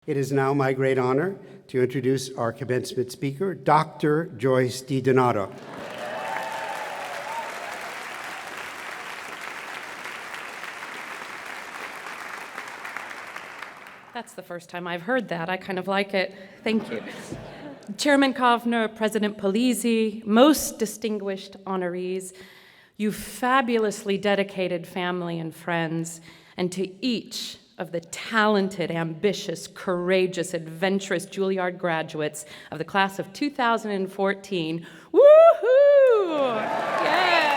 It is now my great honor to introduce our commencement speaker, Dr. Joyce DiDonato. That's the first time I've heard that. I kind of like it. Thank you. Chairman Kovner, President Polizzi, most distinguished honorees, you fabulously dedicated family and friends, and to each of the talented, ambitious, courageous, adventurous Juilliard graduates of the class of 2014. Woohoo! Yeah!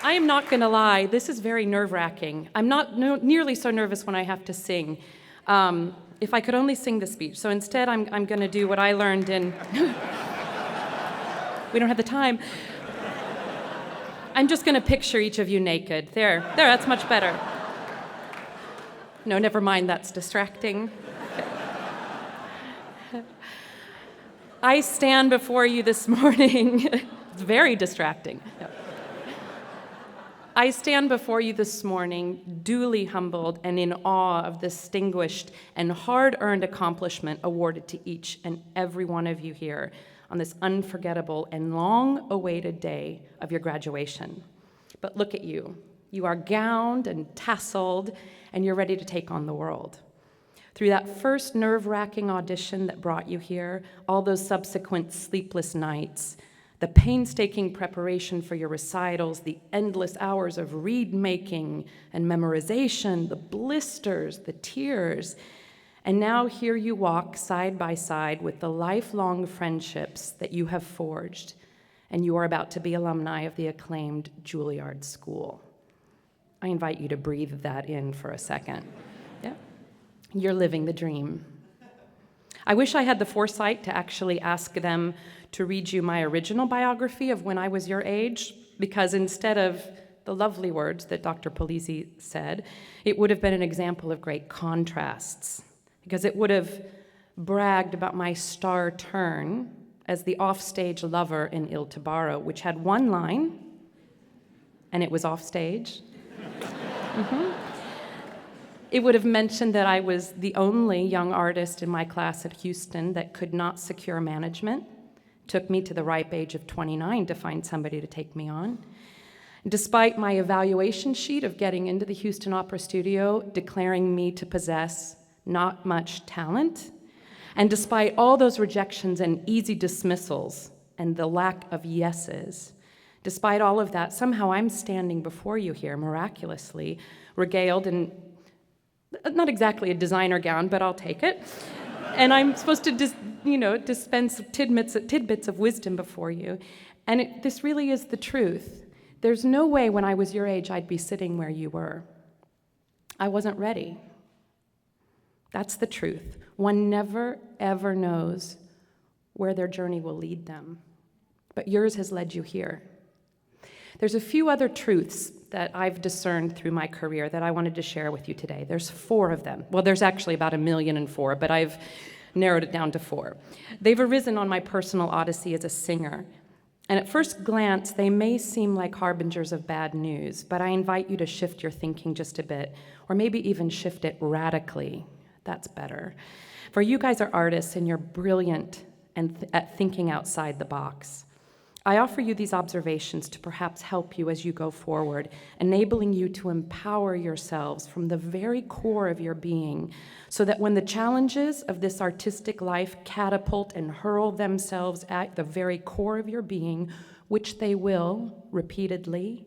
I am not going to lie, this is very nerve-wracking. I'm not nearly so nervous when I have to sing. If I could only sing the speech. So instead, I'm going to do what I learned in... We don't have the time. I'm just going to picture each of you naked. There, that's much better. No, never mind, that's distracting. Okay. I stand before you this morning. It's very distracting. No. I stand before you this morning duly humbled and in awe of the distinguished and hard-earned accomplishment awarded to each and every one of you here on this unforgettable and long-awaited day of your graduation. But look at you. You are gowned and tasseled, and you're ready to take on the world. Through that first nerve-wracking audition that brought you here, all those subsequent sleepless nights, the painstaking preparation for your recitals, the endless hours of reed-making and memorization, the blisters, the tears, and now here you walk side by side with the lifelong friendships that you have forged, and you are about to be alumni of the acclaimed Juilliard School. I invite you to breathe that in for a second. Yeah, you're living the dream. I wish I had the foresight to actually ask them to read you my original biography of when I was your age, because instead of the lovely words that Dr. Polizzi said, it would have been an example of great contrasts, because it would have bragged about my star turn as the offstage lover in Il Tabaro, which had one line, and it was offstage. Mm-hmm. It would have mentioned that I was the only young artist in my class at Houston that could not secure management. Took me to the ripe age of 29 to find somebody to take me on. Despite my evaluation sheet of getting into the Houston Opera Studio declaring me to possess not much talent, and despite all those rejections and easy dismissals and the lack of yeses, despite all of that, somehow I'm standing before you here miraculously, regaled in not exactly a designer gown, but I'll take it. And I'm supposed to dispense tidbits of wisdom before you. And this really is the truth. There's no way when I was your age I'd be sitting where you were. I wasn't ready. That's the truth. One never, ever knows where their journey will lead them. But yours has led you here. There's a few other truths that I've discerned through my career that I wanted to share with you today. There's 4 of them. Well, there's actually about 1,000,004, but I've narrowed it down to 4. They've arisen on my personal odyssey as a singer. And at first glance, they may seem like harbingers of bad news, but I invite you to shift your thinking just a bit, or maybe even shift it radically. That's better. For you guys are artists, and you're brilliant at thinking outside the box. I offer you these observations to perhaps help you as you go forward, enabling you to empower yourselves from the very core of your being, so that when the challenges of this artistic life catapult and hurl themselves at the very core of your being, which they will repeatedly,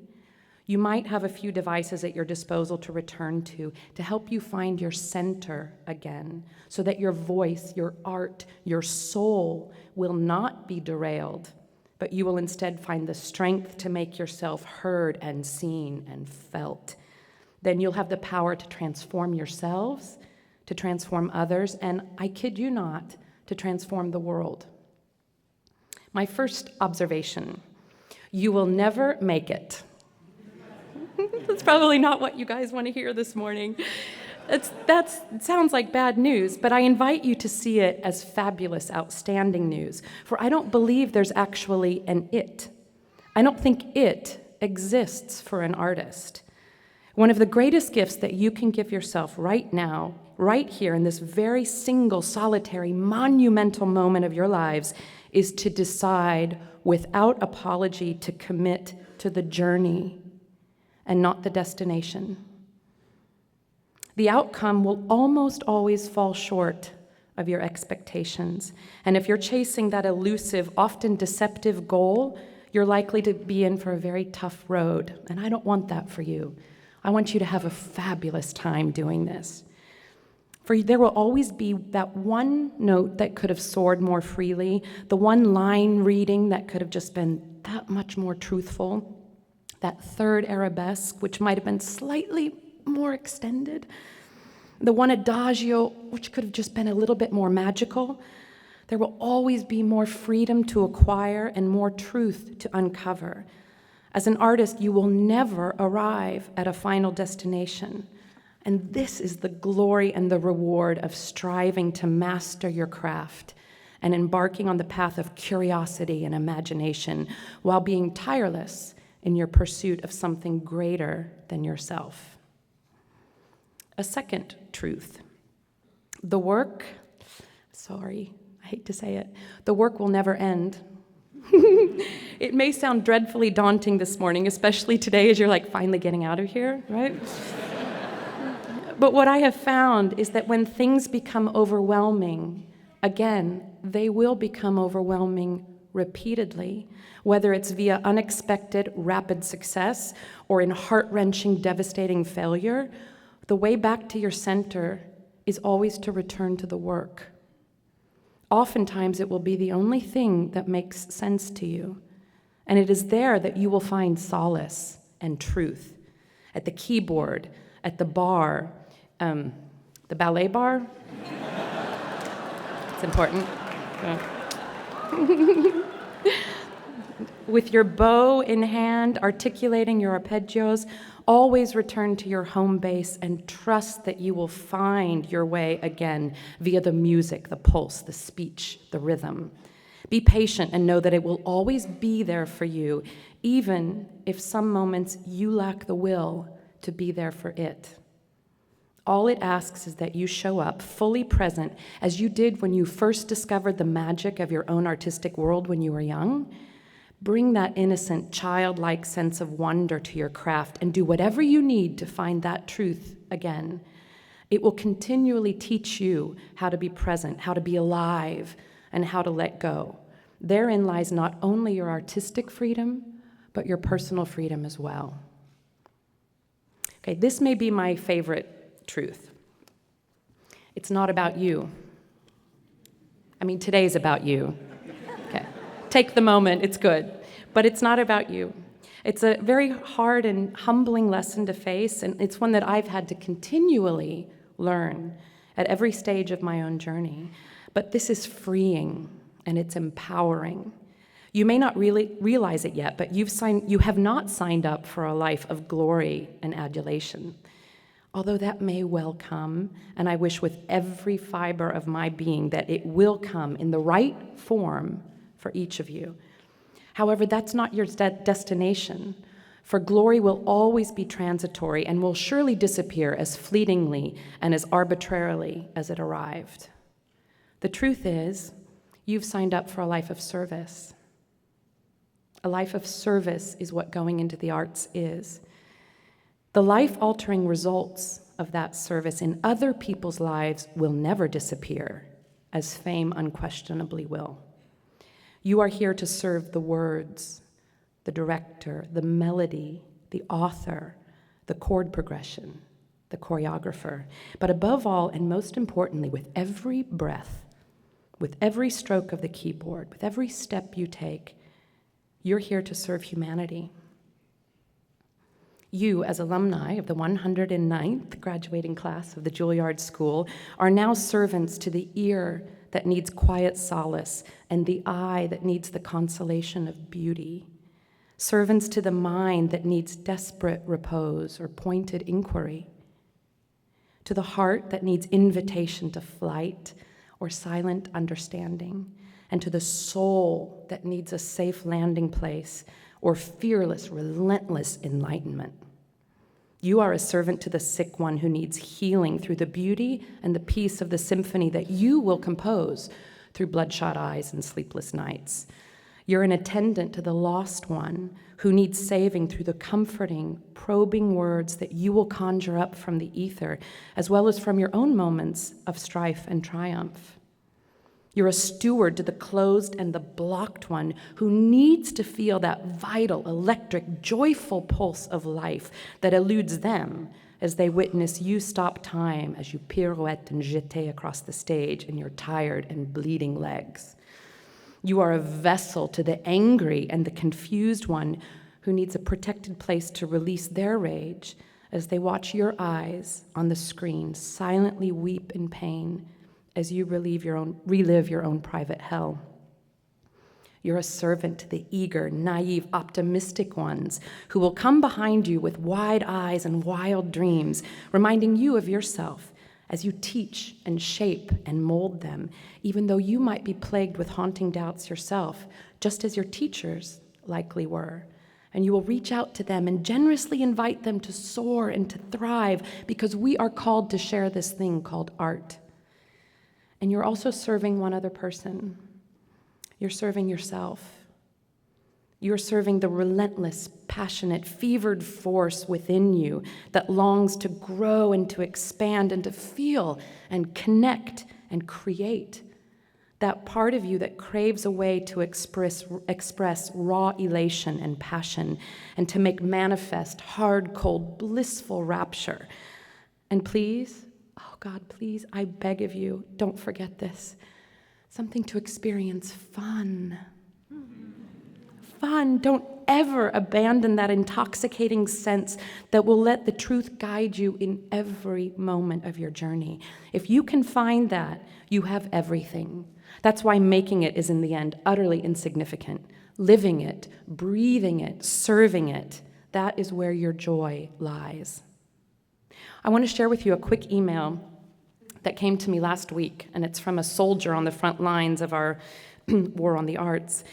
you might have a few devices at your disposal to return to help you find your center again, so that your voice, your art, your soul will not be derailed, but you will instead find the strength to make yourself heard and seen and felt. Then you'll have the power to transform yourselves, to transform others, and I kid you not, to transform the world. My first observation, you will never make it. That's probably not what you guys want to hear this morning. It sounds like bad news, but I invite you to see it as fabulous, outstanding news. For I don't believe there's actually an it. I don't think it exists for an artist. One of the greatest gifts that you can give yourself right now, right here in this very single, solitary, monumental moment of your lives is to decide without apology to commit to the journey and not the destination. The outcome will almost always fall short of your expectations. And if you're chasing that elusive, often deceptive goal, you're likely to be in for a very tough road. And I don't want that for you. I want you to have a fabulous time doing this. For there will always be that one note that could have soared more freely, the one line reading that could have just been that much more truthful, that third arabesque, which might have been slightly more extended, the one adagio, which could have just been a little bit more magical. There will always be more freedom to acquire and more truth to uncover. As an artist, you will never arrive at a final destination. And this is the glory and the reward of striving to master your craft and embarking on the path of curiosity and imagination while being tireless in your pursuit of something greater than yourself. A second truth. The work, I hate to say it, the work will never end. It may sound dreadfully daunting this morning, especially today as you're like finally getting out of here, right? But what I have found is that when things become overwhelming, again, they will become overwhelming repeatedly, whether it's via unexpected, rapid success or in heart-wrenching, devastating failure. The way back to your center is always to return to the work. Oftentimes, it will be the only thing that makes sense to you, and it is there that you will find solace and truth. At the keyboard, at the bar, the ballet bar. It's important. With your bow in hand, articulating your arpeggios, always return to your home base and trust that you will find your way again via the music, the pulse, the speech, the rhythm. Be patient and know that it will always be there for you, even if some moments you lack the will to be there for it. All it asks is that you show up fully present as you did when you first discovered the magic of your own artistic world when you were young. Bring that innocent, childlike sense of wonder to your craft and do whatever you need to find that truth again. It will continually teach you how to be present, how to be alive, and how to let go. Therein lies not only your artistic freedom, but your personal freedom as well. Okay, this may be my favorite truth. It's not about you. I mean, today's about you. Okay. Take the moment, it's good. But it's not about you. It's a very hard and humbling lesson to face, and it's one that I've had to continually learn at every stage of my own journey. But this is freeing, and it's empowering. You may not really realize it yet, but you have not signed up for a life of glory and adulation. Although that may well come, and I wish with every fiber of my being that it will come in the right form for each of you. However, that's not your destination, for glory will always be transitory and will surely disappear as fleetingly and as arbitrarily as it arrived. The truth is, you've signed up for a life of service. A life of service is what going into the arts is. The life-altering results of that service in other people's lives will never disappear, as fame unquestionably will. You are here to serve the words, the director, the melody, the author, the chord progression, the choreographer, but above all, and most importantly, with every breath, with every stroke of the keyboard, with every step you take, you're here to serve humanity. You, as alumni of the 109th graduating class of the Juilliard School, are now servants to the ear that needs quiet solace and the eye that needs the consolation of beauty. Servants to the mind that needs desperate repose or pointed inquiry. To the heart that needs invitation to flight or silent understanding. And to the soul that needs a safe landing place or fearless, relentless enlightenment. You are a servant to the sick one who needs healing through the beauty and the peace of the symphony that you will compose through bloodshot eyes and sleepless nights. You're an attendant to the lost one who needs saving through the comforting, probing words that you will conjure up from the ether, as well as from your own moments of strife and triumph. You're a steward to the closed and the blocked one who needs to feel that vital, electric, joyful pulse of life that eludes them as they witness you stop time as you pirouette and jeté across the stage in your tired and bleeding legs. You are a vessel to the angry and the confused one who needs a protected place to release their rage as they watch your eyes on the screen silently weep in pain as you relive your own private hell. You're a servant to the eager, naive, optimistic ones who will come behind you with wide eyes and wild dreams, reminding you of yourself as you teach and shape and mold them, even though you might be plagued with haunting doubts yourself, just as your teachers likely were. And you will reach out to them and generously invite them to soar and to thrive, because we are called to share this thing called art. And you're also serving one other person. You're serving yourself. You're serving the relentless, passionate, fevered force within you that longs to grow and to expand and to feel and connect and create. That part of you that craves a way to express raw elation and passion and to make manifest hard, cold, blissful rapture. And please, oh God, please, I beg of you, don't forget this. Something to experience fun. Fun. Don't ever abandon that intoxicating sense that will let the truth guide you in every moment of your journey. If you can find that, you have everything. That's why making it is in the end utterly insignificant. Living it, breathing it, serving it, that is where your joy lies. I want to share with you a quick email that came to me last week, and it's from a soldier on the front lines of our war on the arts.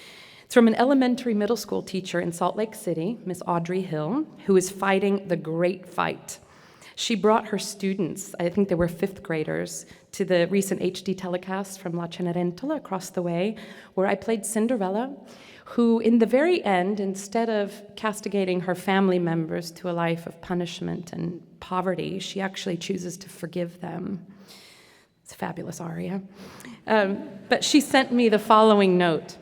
It's from an elementary middle school teacher in Salt Lake City, Miss Audrey Hill, who is fighting the great fight. She brought her students, I think they were fifth graders, to the recent HD telecast from La Cenerentola across the way, where I played Cinderella, who in the very end, instead of castigating her family members to a life of punishment and poverty, she actually chooses to forgive them. It's a fabulous aria. But she sent me the following note.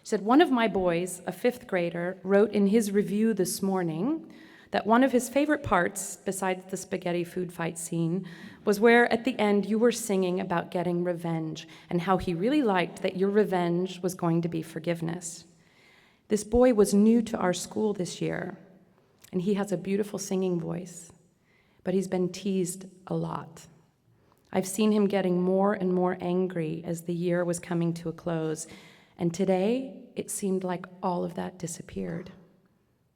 She said, one of my boys, a fifth grader, wrote in his review this morning that one of his favorite parts, besides the spaghetti food fight scene, was where at the end you were singing about getting revenge and how he really liked that your revenge was going to be forgiveness. This boy was new to our school this year, and he has a beautiful singing voice, but he's been teased a lot. I've seen him getting more and more angry as the year was coming to a close, and today it seemed like all of that disappeared.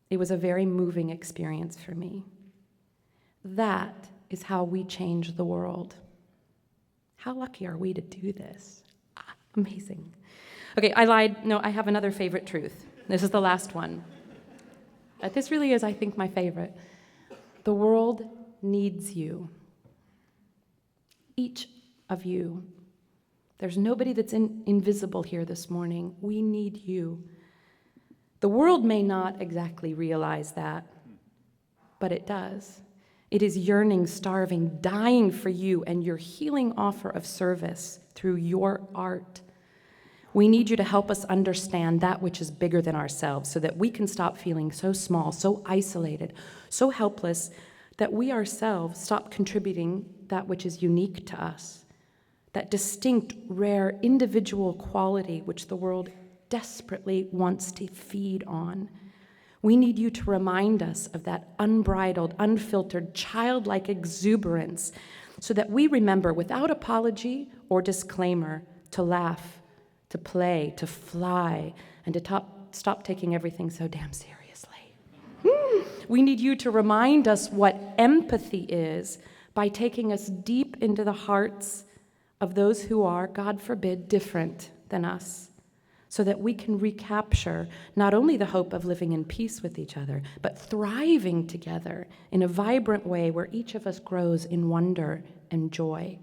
It was a very moving experience for me. That is how we change the world. How lucky are we to do this? Amazing. Okay, I lied. No, I have another favorite truth. This is the last one. This really is, I think, my favorite. The world needs you. Each of you. There's nobody that's invisible here this morning. We need you. The world may not exactly realize that, but it does. It is yearning, starving, dying for you and your healing offer of service through your art. We need you to help us understand that which is bigger than ourselves so that we can stop feeling so small, so isolated, so helpless that we ourselves stop contributing that which is unique to us, that distinct, rare, individual quality which the world desperately wants to feed on. We need you to remind us of that unbridled, unfiltered, childlike exuberance so that we remember without apology or disclaimer to laugh, to play, to fly, and to stop taking everything so damn seriously. We need you to remind us what empathy is by taking us deep into the hearts of those who are, God forbid, different than us, so that we can recapture not only the hope of living in peace with each other, but thriving together in a vibrant way where each of us grows in wonder and joy.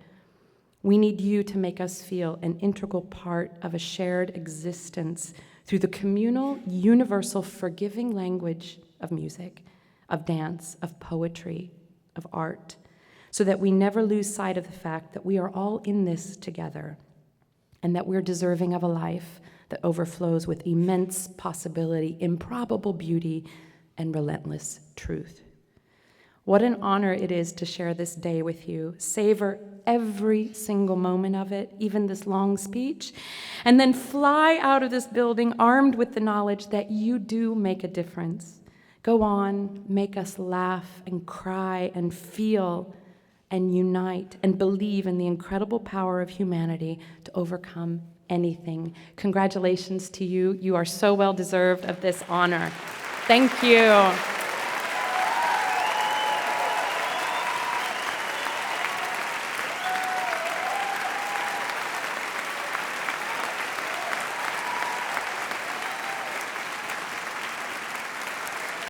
We need you to make us feel an integral part of a shared existence through the communal, universal, forgiving language of music, of dance, of poetry, of art, so that we never lose sight of the fact that we are all in this together and that we're deserving of a life that overflows with immense possibility, improbable beauty, and relentless truth. What an honor it is to share this day with you. Savor every single moment of it, even this long speech, and then fly out of this building armed with the knowledge that you do make a difference. Go on, make us laugh and cry and feel and unite and believe in the incredible power of humanity to overcome anything. Congratulations to you. You are so well deserved of this honor. Thank you.